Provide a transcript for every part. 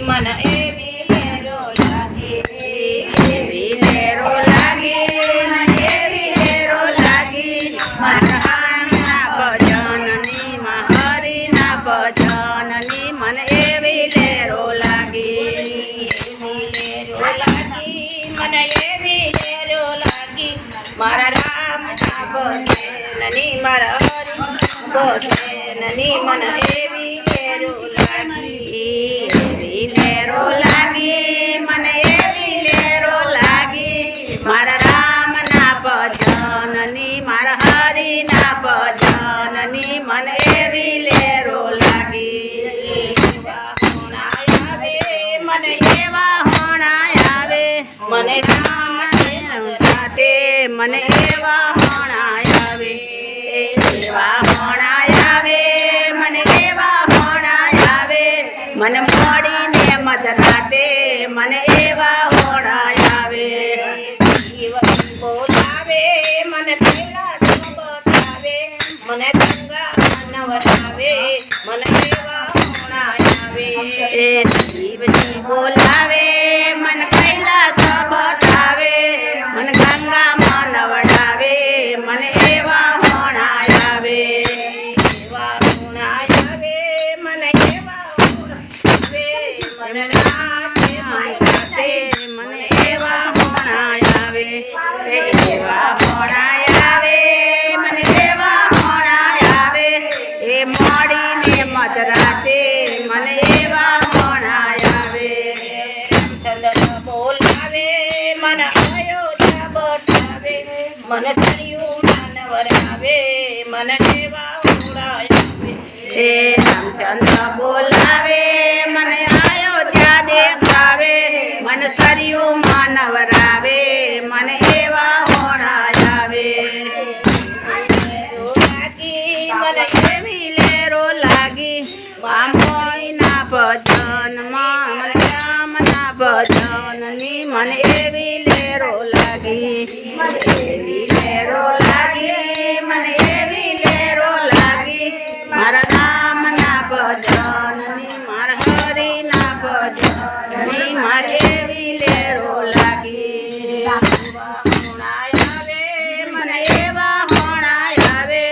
મન એવી લેરો લાગી એવી લેરો લાગી મન એવી લેરો લાગી મારા હરિના ભજનની હરિના ભજનની મન એવી લેરો લાગી મન એવી લેરો લાગી મારા રામના ભજનની મારા હરિના ભજનની મન એવી લેરો લાગી એવી લેરો લાગી મન એવી લેરો લાગી મારા રામના ભજનની મારા હરિના ભજનની મન એવી લેરો લાગી મને એવા હોણાય આવે મને રામ સાથે મને એવા હોણાય આવે એવા હોણાય આવે મને એવા હોણાય આવે મને મળીને મજરાતે મને એવા હોણાય આવે બોલાવે મને પેલા બતાવે મને ગંગા નવરાવે મને એવા હોણાય આવે શિવજી બોલાવે મને કૈલાસ બતાવે મને ગંગામાં નવડાવે મને એવા હોણાય આવે એવા હોણાય આવે મને એવા હોણાય મને નાચે માતે મને એવા હોણાય આવે એવા હોણાય આવે મને એવા હોણાય આવે એ મળીને મજરાતે મને એવા હોણાય આવે ચંદ્ર બોલાવે મને અયોધ્યા બતાવે મને થયું નવરાવે મને એવા હોણાય આવે એ રામચંદ્ર બોલાવે મને અયોધ્યા દેખાવે મને સરયું નવરાવે મને એવા હોણાય આવે મને એવી લેરો લાગી આમોયના ભજનમાં મને રામના ભજનની મને એવી લેરો લાગી એવી લેરો લાગી મને એવી લેરો લાગી મારા રામના ભજનની મારા હરિના ભજનની મારે એવી લેરો લાગી હોણાય આવે મને એવા હોણાય આવે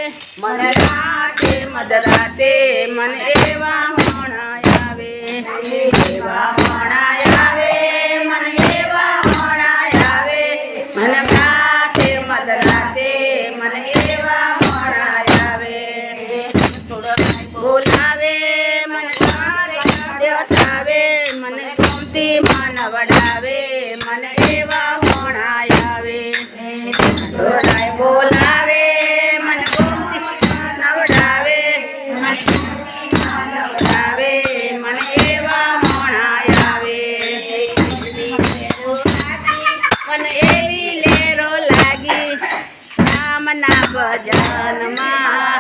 મને રાતે મધરાતે મને એવા હોણાય આવે એવા હોણાય આવે મને એવા હોણાય આવે મને રાતે મધરાતે મને એવા હોણાય આવે બોલાવે મને દેવતાવે મને ગોમતીમાં નવડાવે મને એવા હોણાય આવે બોલાવે મને ગોમતીમાં નવડાવે નવડાવે મને એવા હોણાય આવે મને એવી લેરો લાગી રામના ભજનમાં